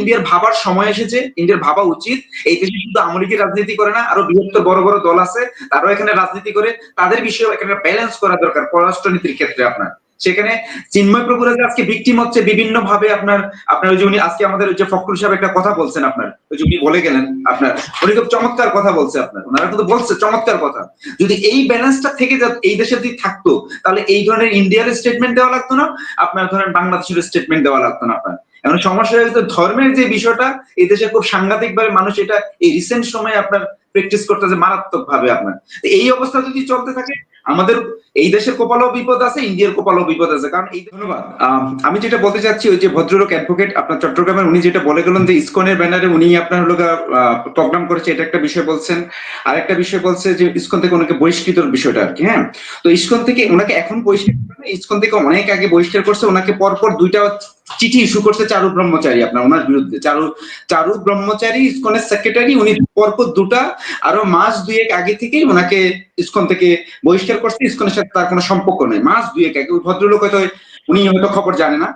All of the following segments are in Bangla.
ইন্ডিয়ার ভাবার সময় এসেছে, ইন্ডিয়ার ভাবা উচিত এই দেশে শুধু আওয়ামী লীগের রাজনীতি করে না, আরো বৃহত্তর বড় বড় দল আছে, তারাও এখানে রাজনীতি করে, তাদের বিষয়ে এখানে ব্যালেন্স করা দরকার পররাষ্ট্রনীতির ক্ষেত্রে আপনার। সেখানে চিন্ময় প্রভুরা যে আজকে ভিকটিম হচ্ছে বিভিন্ন ভাবে আপনার আপনার ওই যে উনি আজকে আমাদের ওই যে ফখরুল সাহেব একটা কথা বলছেন আপনার, ওই যে উনি বলে গেলেন আপনার, উনি খুব চমৎকার কথা বলছে আপনার, ওনারা কিন্তু বলছে চমৎকার কথা। যদি এই ব্যালেন্সটা থেকে এই দেশে যদি থাকতো, তাহলে এই ধরনের ইন্ডিয়ার স্টেটমেন্ট দেওয়া লাগতো না, আপনার ধরেন বাংলাদেশের স্টেটমেন্ট দেওয়া লাগতো না আপনার। এখন সমস্যা হয়েছে ধর্মের যে বিষয়টা এই দেশে খুব সাংঘাতিক ভাবে মানুষ এটা এই রিসেন্ট সময়ে আপনার প্র্যাকটিস করতেছে মারাত্মক ভাবে আপনার। এই অবস্থা যদি চলতে থাকে আমাদের এই দেশের কপালেও বিপদ আছে, ইন্ডিয়ার কপালেও বিপদ আছে। কারণ এই ধন্যবাদ। আমি যেটা বলতে চাচ্ছি, ওই যে ভদ্রলোক অ্যাডভোকেট আপনার চট্টগ্রামের, উনি যেটা বলে গেলেন যে ইসকনের ব্যানারে উনি আপনার হলো প্রোগ্রাম করেছে, এটা একটা বিষয় বলছেন। আর একটা বিষয় বলছে যে ইসকন থেকে ওনাকে বহিষ্কৃতর বিষয়টা আর কি। হ্যাঁ, তো ইসকন থেকে ওনাকে এখন বহিষ্কার, ইসকন থেকে অনেক আগে বহিষ্কার করছে ওনাকে। পরপর 2টা চিঠি ইস্যু করছে চারু ব্রহ্মচারী আপনার ওনার বিরুদ্ধে। চারু ব্রহ্মচারী ইসকনের সেক্রেটারি, উনি পরপর 2টা আরো মাস 2 আগে থেকেই ওনাকে ইসকন থেকে বহিষ্কার করছে। ইসকনের সাথে তার কোনো সম্পর্ক নেই, মাস 2 আগে। ওই ভদ্রলোক হয়তো উনি হয়তো খবর জানে না।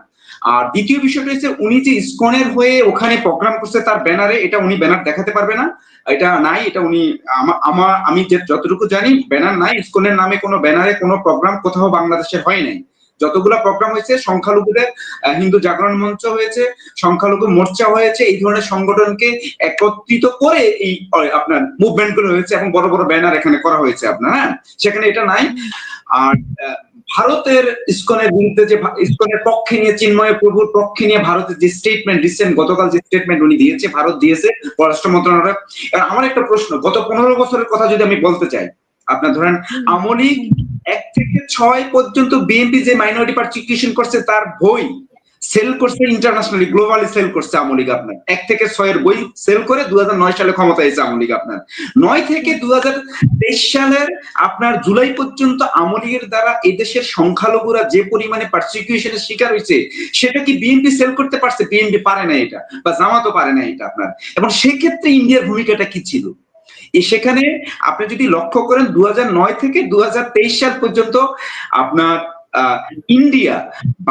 আর দ্বিতীয় বিষয়টা হচ্ছে উনি যে ইসকনের হয়ে ওখানে প্রোগ্রাম করছে তার ব্যানারে, এটা উনি ব্যানার দেখাতে পারবে না, এটা নাই, এটা উনি আমি যতটুকু জানি ব্যানার নাই, ইসকনের নামে কোনো ব্যানারে কোনো প্রোগ্রাম কোথাও বাংলাদেশে হয় নাই। যতগুলো প্রোগ্রাম হয়েছে সংখ্যালঘুদের হিন্দু জাগরণ মঞ্চ হয়েছে, সংখ্যালঘু মোর্চা হয়েছে, এই ধরনের সংগঠনকে একত্রিত করে এই আপনার মুভমেন্ট গুলো হয়েছে এবং বড় বড় ব্যানার এখানে করা হয়েছে আপনার। হ্যাঁ, সেখানে এটা নাই। আর ভারতের ইসকনের বিরুদ্ধে যে ইসকনের পক্ষে নিয়ে চিন্ময় প্রভুর পক্ষে নিয়ে ভারতের যে স্টেটমেন্ট রিসেন্ট গতকাল যে স্টেটমেন্ট উনি দিয়েছে, ভারত দিয়েছে পররাষ্ট্র মন্ত্রণালয়। আমার একটা প্রশ্ন, গত 15 বছরের কথা যদি আমি বলতে চাই, আপনার ধরেন আওয়ামী লীগ 1 থেকে 6 পর্যন্ত বিএনপি যে মাইনরিটি পারসিকিউশন করছে তার বই সেল করছে ইন্টারন্যাশনালি, গ্লোবালি সেল করছে আওয়ামী লীগ আপনার। 1 থেকে 6 এর বই সেল করে 2009 সালে ক্ষমতায় এসেছে আওয়ামী লীগ আপনার। 9 থেকে 2023 সালের আপনার জুলাই পর্যন্ত আওয়ামী লীগের দ্বারা এদেশের সংখ্যালঘুরা যে পরিমাণে পারসিকিউশনের শিকার হয়েছে সেটা কি বিএনপি সেল করতে পারছে? বিএনপি পারে না এটা, বা জামাতও পারে না এটা আপনার। এবং সেক্ষেত্রে ইন্ডিয়ার ভূমিকাটা কি ছিল? সেখানে আপনি যদি লক্ষ্য করেন 2009 থেকে 2023 সাল পর্যন্ত আপনার ইন্ডিয়া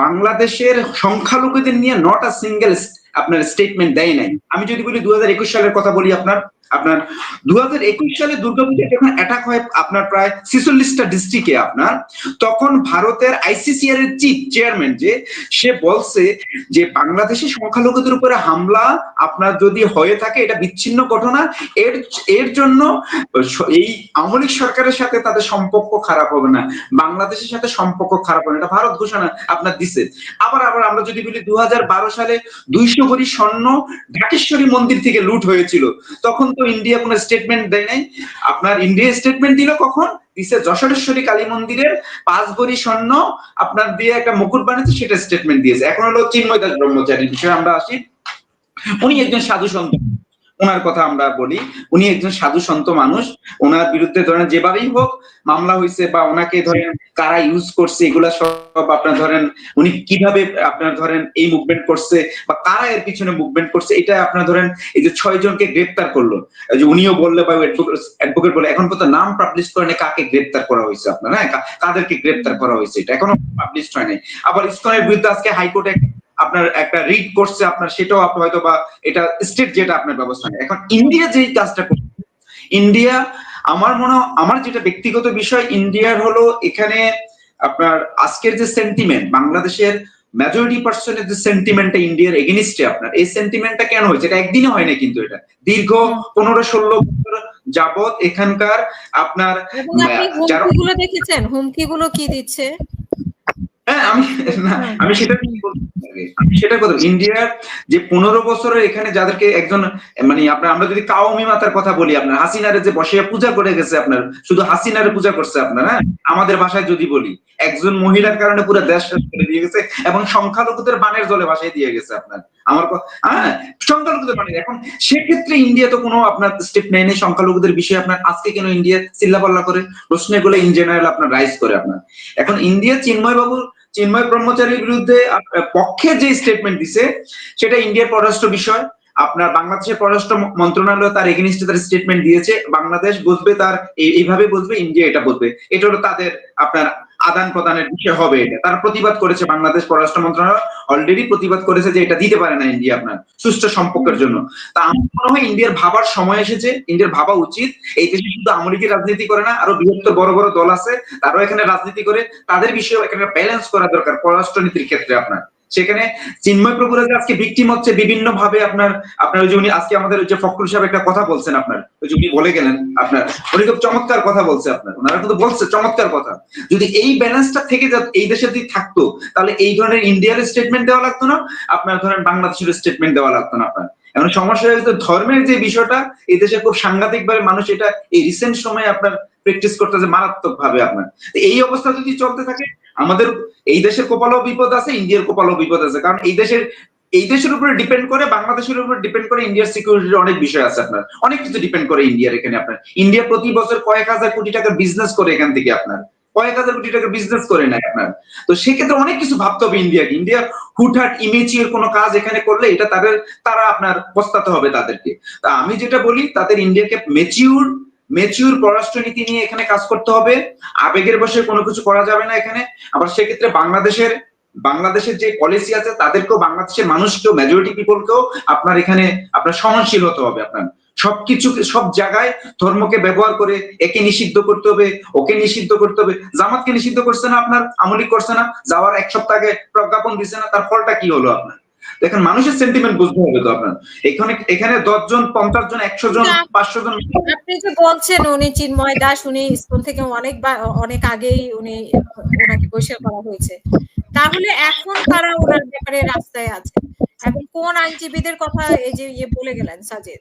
বাংলাদেশের সংখ্যালঘুদের নিয়ে নট আ সিঙ্গেল আপনার স্টেটমেন্ট দেয় নাই। আমি যদি বলি 2021 সালের কথা বলি, আপনার 2021 সালে দুর্গাপূজা যখন অ্যাটাক হয় আপনার প্রায় 46টা ডিস্ট্রিক্টে আপনার, তখন ভারতের আইসিসিআর এর চিফ চেয়ারম্যান যে সে বলছে যে বাংলাদেশের সংখ্যালঘুদের উপরে হামলা আপনার যদি হয়ে থাকে এটা বিচ্ছিন্ন ঘটনা, এর জন্য এই আওয়ামী লীগ সরকারের সাথে তাদের সম্পর্ক খারাপ হবে না, বাংলাদেশের সাথে সম্পর্ক খারাপ হবে না, এটা ভারত ঘোষণা আপনার দিছে। আবার আমরা যদি বলি 2012 সালে 200 ভরি স্বর্ণ ঢাকেশ্বরী মন্দির থেকে লুট হয়েছিল, তখন তো ইন্ডিয়া কোনো স্টেটমেন্ট দেয় নাই। আপনার ইন্ডিয়া স্টেটমেন্ট দিল কখন? দিছে যশোরেশ্বরী কালী মন্দিরের 5 ভরি স্বর্ণ আপনার দিয়ে একটা মুকুট বানিয়েছে, সেটা স্টেটমেন্ট দিয়েছে। এখন হলো চিন্ময় দাস ব্রহ্মচারীর বিষয়ে আমরা আসি। উনি একজন সাধু সন্ত, ওনার কথা আমরা বলি, উনি একজন সাধু সন্ত মানুষ। ওনার বিরুদ্ধে ধরেন যেভাবেই হোক মামলা হয়েছে বা ওনাকে ধরেন কারা ইউজ করছে, এগুলা সব আপনার ধরেন উনি কিভাবে আপনার ধরেন এই মুভমেন্ট করছে বা কারা এর পিছনে মুভমেন্ট করছে, এটা আপনার ধরেন এই যে 6 জনকে গ্রেপ্তার করলো, যে উনিও বললে বা অ্যাডভোকেট বলে, এখন পর্যন্ত নাম পাবলিশ করে না কাকে গ্রেপ্তার করা হয়েছে আপনার। হ্যাঁ, কাদেরকে গ্রেপ্তার করা হয়েছে এটা এখনো পাবলিশ হয় নাই। আবার ইসকনের বিরুদ্ধে আজকে হাইকোর্টে আপনার একটা রিট করছে আপনার, সেটাও আপনি হয়তো বা এটা স্টেট যেটা আপনার ব্যবস্থা নেই। এখন ইন্ডিয়া যেই কাজটা করছে, ইন্ডিয়া আমার যেটা ব্যক্তিগত বিষয়, ইন্ডিয়ার হলো এখানে আপনার আজকের যে সেন্টিমেন্ট, বাংলাদেশের মেজরিটি পার্সনের যে সেন্টিমেন্টটা ইন্ডিয়ার এগেনিস্টে আপনার, এই সেন্টিমেন্টটা কেন হয়েছে? এটা একদিনে হয় না, কিন্তু এটা দীর্ঘ 15-16 বছর যাবত এখানকার আপনার যারা দেখেছেন হুমকিগুলো কি দিচ্ছে। হ্যাঁ, আমি সেটা বলবো, ইন্ডিয়ার যে 15 বছরের এখানে যাদেরকে একজন মানে আমরা যদি কাওমি মাতার কথা বলি, আপনার হাসিনারে যে বসে পূজা করে গেছে, আপনার শুধু হাসিনারে পূজা করছে আপনার। হ্যাঁ, আমাদের ভাষায় যদি বলি, একজন মহিলার কারণে পুরো দেশ শেষ করে দিয়ে গেছে এবং সংখ্যালঘুদের বানের জলে ভাসায় দিয়ে গেছে আপনার। আমার সংখ্যালঘুদের বানের, এখন সেক্ষেত্রে ইন্ডিয়া তো কোনো আপনার স্টেপ নেয়নি সংখ্যালঘুদের বিষয়ে। আপনার আজকে কেন ইন্ডিয়া চিল্লাপাল্লা করে প্রশ্নগুলো ইন জেনারেল আপনার রাইজ করে আপনার। এখন ইন্ডিয়া চিন্ময় ব্রহ্মচারীর বিরুদ্ধে পক্ষে যে স্টেটমেন্ট দিছে সেটা ইন্ডিয়ার পররাষ্ট্র বিষয়। আপনার বাংলাদেশের পররাষ্ট্র মন্ত্রণালয় তার এগেইনস্টে তার স্টেটমেন্ট দিয়েছে, বাংলাদেশ বুঝবে তার এইভাবে বুঝবে, ইন্ডিয়া এটা বুঝবে, এটা হলো তাদের আপনার আদান প্রদানের বিষয় হবে এটা। তারা প্রতিবাদ করেছে, বাংলাদেশ পররাষ্ট্র মন্ত্রণালয় অলরেডি প্রতিবাদ করেছে যে এটা দিতে পারে না ইন্ডিয়া আপনার সুষ্ঠু সম্পর্কের জন্য। তা আমার মনে হয় ইন্ডিয়ার ভাবার সময় এসেছে, ইন্ডিয়ার ভাবা উচিত এই দেশে শুধু আওয়ামী লীগের রাজনীতি করে না, আরো বৃহত্তর বড় বড় দল আছে তারাও এখানে রাজনীতি করে, তাদের বিষয়ে এখানে ব্যালেন্স করা দরকার পররাষ্ট্রনীতির ক্ষেত্রে আপনার। সেখানে চিন্ময় প্রভুরা যে আজকে ভিকটিম হচ্ছে বিভিন্ন ভাবে আপনার ওই যে উনি আজকে আমাদের ওই যে ফখরুল সাহেব একটা কথা বলছেন আপনার, ওই যে উনি বলে গেলেন আপনার, উনি খুব চমৎকার কথা বলছে আপনার, ওনারা কিন্তু বলছে চমৎকার কথা। যদি এই ব্যালেন্সটা থেকে এই দেশে যদি থাকতো তাহলে এই ধরনের ইন্ডিয়ার স্টেটমেন্ট দেওয়া লাগতো না, আপনার ধরেন বাংলাদেশের স্টেটমেন্ট দেওয়া লাগতো না আপনার। এখন সমস্যা হয়ে গেছে ধর্মের যে বিষয়টা এই দেশে খুব সাংঘাতিক ভাবে মানুষ এটা এই রিসেন্ট সময়ে আপনার প্র্যাকটিস করতেছে মারাত্মক ভাবে আপনার। এই অবস্থা যদি চলতে থাকে আমাদের এই দেশের কপালেও বিপদ আছে, ইন্ডিয়ার কপালেও বিপদ আছে, কারণ এই দেশের উপরে ডিপেন্ড করে, বাংলাদেশের উপরে ডিপেন্ড করে ইন্ডিয়ার সিকিউরিটির অনেক বিষয় আছে আপনার, অনেক কিছু ডিপেন্ড করে ইন্ডিয়ার এখানে আপনার। ইন্ডিয়া প্রতি বছর কয়েক হাজার কোটি টাকার বিজনেস করে এখান থেকে আপনার, কয়েক হাজার কোটি টাকার বিজনেস করে নেয় আপনার। তো সেক্ষেত্রে অনেক কিছু ভাবতে হবে ইন্ডিয়াকে। ইন্ডিয়া হুটহাট ইমেচিয়ার কোনো কাজ এখানে করলে এটা তারা আপনার পস্তাতে হবে তাদেরকে। তা আমি যেটা বলি তাদের ইন্ডিয়াকে মেচিউর পররাষ্ট্রনীতি নিয়ে এখানে কাজ করতে হবে, আবেগের বশে কোনো কিছু করা যাবে না এখানে। আবার সেক্ষেত্রে বাংলাদেশের যে পলিসি আছে তাদেরকেও, বাংলাদেশের মানুষকেও, মেজরিটি পিপলকেও আপনার এখানে আপনার সহনশীল হতে হবে আপনার। সবকিছু সব জায়গায় ধর্মকে ব্যবহার করে একে নিষিদ্ধ করতে হবে, ওকে নিষিদ্ধ করতে হবে। জামাতকে নিষিদ্ধ করছে না আপনার, আওয়ামী লীগ করছে না, যাওয়ার এক সপ্তাহ আগে প্রজ্ঞাপন দিচ্ছে না, তার ফলটা কি হলো আপনার? দেখেন মানুষের সেন্টিমেন্ট বুঝতে হবে তো আপনার। এখানে 10 জন, 50 জন, 100 জন, 500 জন। আপনি যে বলছেন উনি চিন্ময় দাস, উনি স্কুল থেকে অনেক আগেই ওনাকে বহিষ্কার করা হয়েছে, তাহলে এখন কারা ওনার ব্যাপারে রাস্তায় আছে এবং কোন আইনজীবীদের কথা এই যে বলে গেলেন সাজেদ,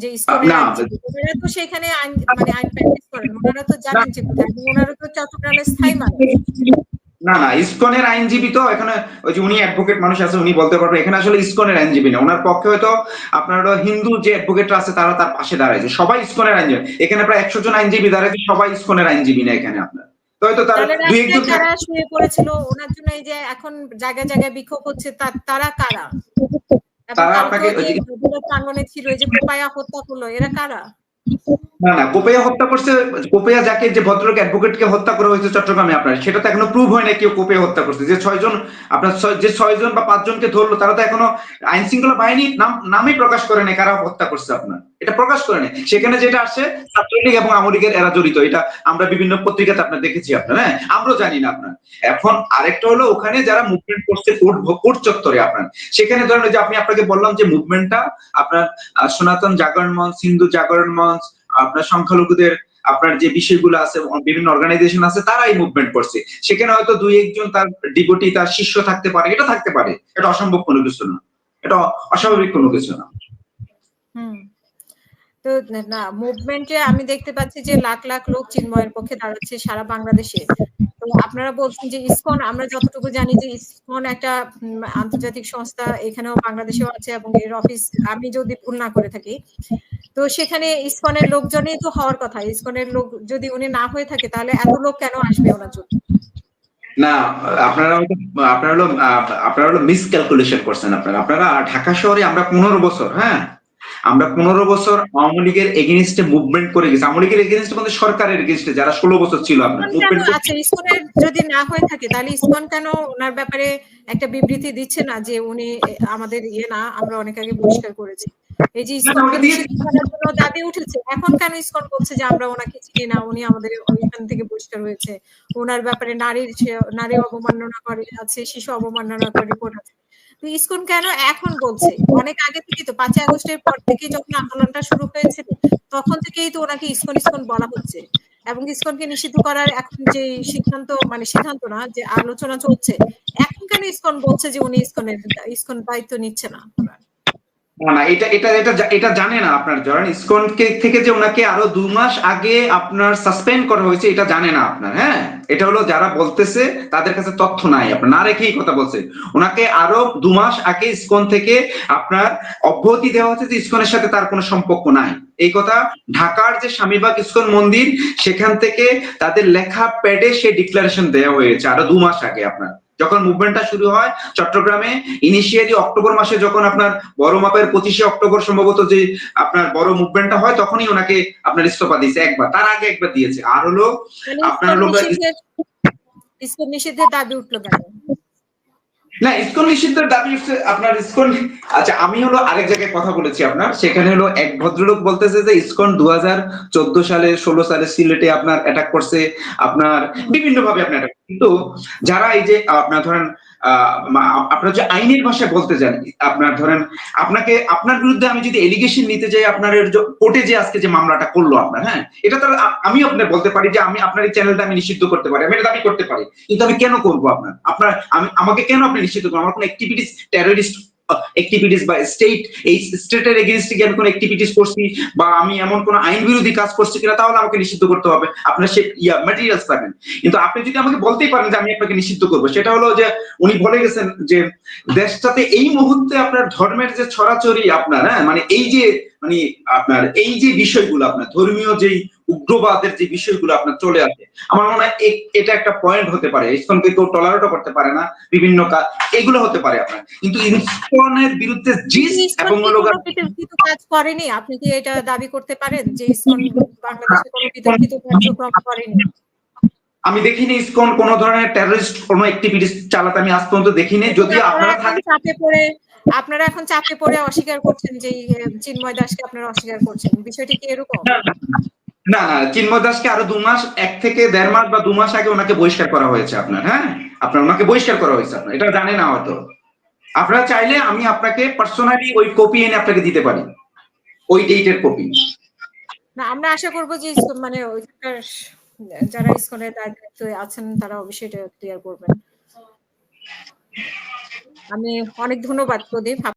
যে ইসকনের আইনজীবী ওনারা তো সেখানে আইন প্র্যাকটিস করেন, ওনারা তো জানেন যে কোথায়, ওনারা তো চট্টগ্রামের স্থায়ী মানুষ। না ইসকনের আইনজীবী তো এখানে ওই যে উনি অ্যাডভোকেট মানুষ আছে, উনি বলতে পারবে এখানে আসলে ইসকনের আইনজীবী না, ওনার পক্ষে হয়তো আপনার হিন্দু যে অ্যাডভোকেটরা আছে তারা তার পাশে দাঁড়াইছে, সবাই ইসকনের আইনজীবী। এখানে প্রায় 100 জন আইনজীবী দাঁড়াইছে, সবাই ইসকনের আইনজীবী না এখানে আপনার। তো হয়তো তারা দুই একজন যারা শুয়ে পড়েছিল ওনার জন্য এই যে এখন জায়গায় জায়গায় বিক্ষোভ হচ্ছে, তারা কারা? তারা আপনাকে প্রাঙ্গণে ছিল, এই যে কোপায়া হত্যা করলো, এরা কারা? না কোপাইয়া হত্যা করছে, কোপাইয়া যাকে যে ভদ্রলোক অ্যাডভোকেটকে হত্যা করা হয়েছে চট্টগ্রামে আপনার, সেটা তো এখনো প্রুভ হয় না কেউ কোপাইয়া হত্যা করছে। যে 6 জন আপনার, যে 6 জন বা 5 জনকে ধরলো তারা তো এখনো আইন শৃঙ্খলা বাহিনী নামই প্রকাশ করে নাই কারা হত্যা করছে আপনার, এটা প্রকাশ করে নাই। সেখানে যেটা আসছে ছাত্রলীগ এবং আওয়ামী লীগের এরা জড়িত, এটা আমরা বিভিন্ন পত্রিকাতে আপনার দেখেছি আপনার, হ্যাঁ আমরাও জানি না আপনার। এখন আরেকটা হলো ওখানে যারা মুভমেন্ট করছে কোর্ট চত্বরে আপনার, সেখানে ধরেন যে আপনাকে বললাম যে মুভমেন্টটা আপনার সনাতন জাগরণ মঞ্চ, হিন্দু জাগরণ মঞ্চ, আপনার সংখ্যালঘুদের আপনার যে বিষয়গুলো আছে, বিভিন্ন অর্গানাইজেশন আছে, তারা এই মুভমেন্ট করছে। সেখানে হয়তো 2-1 জন তার ডিভোটি, তার শিষ্য থাকতে পারে, এটা থাকতে পারে, এটা অসম্ভব কোনো কিছু না, এটা অস্বাভাবিক কোনো কিছু না। তো না, মুভমেন্টে আমি দেখতে পাচ্ছি যে লাখ লাখ লোক চিন্ময়ের পক্ষে দাঁড়াচ্ছে সারা বাংলাদেশে। তো আপনারা বলছেন যে ইসকন, আমরা যতটুকু জানি যে ইসকন একটা আন্তর্জাতিক সংস্থা, এখানেও বাংলাদেশেও আছে এবং এর অফিস, আমি যদি ভুল না করে থাকি, তো সেখানে ইসকনের লোকজনই তো হওয়ার কথা। ইসকনের লোক যদি উনি না হয়ে থাকে তাহলে এত লোক কেন আসবে ওনার জন্য? না আপনারা হলো মিসক্যালকুলেশন করছেন আপনারা ঢাকা শহরে আমরা 15 বছর, হ্যাঁ আমরা 15 বছর আওয়ামী লীগের এগেইনস্টে মুভমেন্ট করে গেছি। আওয়ামী লীগের এগেইনস্টে মানে সরকারের এগেইনস্টে যারা 16 বছর ছিল আপনার মুভমেন্ট। আচ্ছা, ইসকনের যদি না হয়ে থাকে তাহলে ইসকন কেন ওনার ব্যাপারে একটা বিবৃতি দিচ্ছে না যে উনি আমাদের না, আমরা অনেক আগে বহিষ্কার করেছি? এই যে ইসকনকে নিষিদ্ধ করার জন্য দাবি উঠেছে, এখন কেন ইসকন বলছে যে আমরা ওনাকে চিনি না, উনি আমাদের ওইখান থেকে বহিষ্কার হয়েছে? ওনার ব্যাপারে নারী অবমাননা করে আছে, শিশু অবমাননা করে রিপোর্ট আছে। ইসকন কেন এখন বলছে? অনেক আগে থেকে তো 5ই আগস্টের পর থেকে যখন আন্দোলনটা শুরু হয়েছিল তখন থেকেই তো ওনাকে ইসকন বলা হচ্ছে, এবং ইসকনকে নিষিদ্ধ করার এখন যে সিদ্ধান্ত না, যে আলোচনা চলছে, এখন কেন ইসকন বলছে যে উনি ইসকন দায়িত্ব নিচ্ছে না? না এটা জানে না আপনার, ধরেন ইসকন থেকে যে ওনাকে আরো 2 মাস আগে আপনার সাসপেন্ড করা হয়েছে এটা জানে না আপনার, হ্যাঁ এটা হলো যারা বলতেছে তাদের কাছে তথ্য নাই, আপনার না রেখেই কথা বলছে। ওনাকে আরো 2 মাস আগে ইসকন থেকে আপনার অব্যাহতি দেওয়া হচ্ছে যে ইসকনের সাথে তার কোনো সম্পর্ক নাই, এই কথা ঢাকার যে স্বামীবাগ ইসকন মন্দির সেখান থেকে তাদের লেখা প্যাডে সে ডিক্লারেশন দেওয়া হয়েছে আরো 2 মাস আগে আপনার। যখন মুভমেন্টটা শুরু হয় চট্টগ্রামে ইনিশিয়ালি অক্টোবর মাসে যখন আপনার বড় মাপের 25শে অক্টোবর সম্ভবত যে আপনার বড় মুভমেন্টটা হয় তখনই ওনাকে আপনার ইস্তফা দিয়েছে একবার, তার আগে একবার দিয়েছে। আর হলো আপনার হলো ইসকন নিষিদ্ধের দাবি উঠলো কেন? না, ইসকন নিষিদ্ধের দাবি হচ্ছে আপনার ইসকন, আচ্ছা আমি হলো আরেক জায়গায় কথা বলেছি আপনার, সেখানে হলো এক ভদ্রলোক বলতেছে যে ইসকন 2014 সালে 16 সালে সিলেটে আপনার অ্যাটাক করছে, আপনার বিভিন্ন ভাবে আপনার attack, কিন্তু যারা এই যে আপনার ধরেন আপনার যে আইনের ভাষায় বলতে যান, আপনার ধরেন আপনাকে আপনার বিরুদ্ধে আমি যদি এলিগেশন নিতে যাই আপনার কোর্টে যে আজকে যে মামলাটা করলো আপনার, হ্যাঁ এটা তো আমি আপনার বলতে পারি যে আমি আপনার এই চ্যানেলটা আমি নিষিদ্ধ করতে পারি, আমি এটা দাবি করতে পারি, কিন্তু আমি কেন করবো আপনার আমি আমাকে কেন আপনি নিষিদ্ধ করবেন? আমার কোন অ্যাক্টিভিটিস টেররিস্ট অ্যাক্টিভিটিস বা এই স্টেটের এগেইনস্টে কি আমি কোন অ্যাক্টিভিটিস করছি বা আমি এমন কোন আইন বিরোধী কাজ করছি কিনা তাহলে আমাকে নিষিদ্ধ করতে হবে, আপনার সে ম্যাটেরিয়ালস পাবেন। কিন্তু আপনি যদি আমাকে বলতেই পারেন যে আমি আপনাকে নিষিদ্ধ করবো, সেটা হলো যে উনি বলে গেছেন যে দেশটাতে এই মুহূর্তে আপনার ধর্মের যে ছড়াছড়ি আপনার, হ্যাঁ মানে এই যে মানে আপনার এই যে বিষয়গুলো আপনার ধর্মীয় যেই উগ্রবাদের যে বিষয়গুলো আপনার চলে আসে, আমার মনে হয় এটা একটা পয়েন্ট হতে পারে। ইসকনকে কেউ টলারেটও করতে পারে না, বিভিন্ন কাজ এগুলো হতে পারে আপনার, কিন্তু ইসকনের বিরুদ্ধে জিস এবং বিতর্কিত কাজ করেনি। আপনি কি এটা দাবি করতে পারেন যে ইসকন বাংলাদেশে কোনো বিতর্কিত কার্যক্রম করেনি? আমি দেখিনি ইসকন কোন ধরনের টেররিস্ট কোন অ্যাক্টিভিটিস চালাতে, আমি আজ পর্যন্ত দেখিনি। যদি আপনারা এখন চাপে পড়ে অস্বীকার করছেন যে চিন্ময় দাসকে আপনারা অস্বীকার করছেন, বিষয়টি কি এরকম? না না, চিন্ময় দাসকে আরো 2 মাস 1 থেকে 1.5 মাস বা 2 মাস আগে ওনাকে বহিষ্কার করা হয়েছে আপনার, হ্যাঁ আপনার ওনাকে বহিষ্কার করা হয়েছে, আপনার এটা জানেন না হয়তো। আপনারা চাইলে আমি আপনাকে পার্সোনালি ওই কপি এনে আপনাকে দিতে পারি, ওই ডেটের কপি। না, আমরা আশা করব যে মানে যারা ইসকনের দায়িত্বে আছেন তারা অবশ্যই এটা ক্লিয়ার করবেন। আমি অনেক ধন্যবাদ প্রদীপ।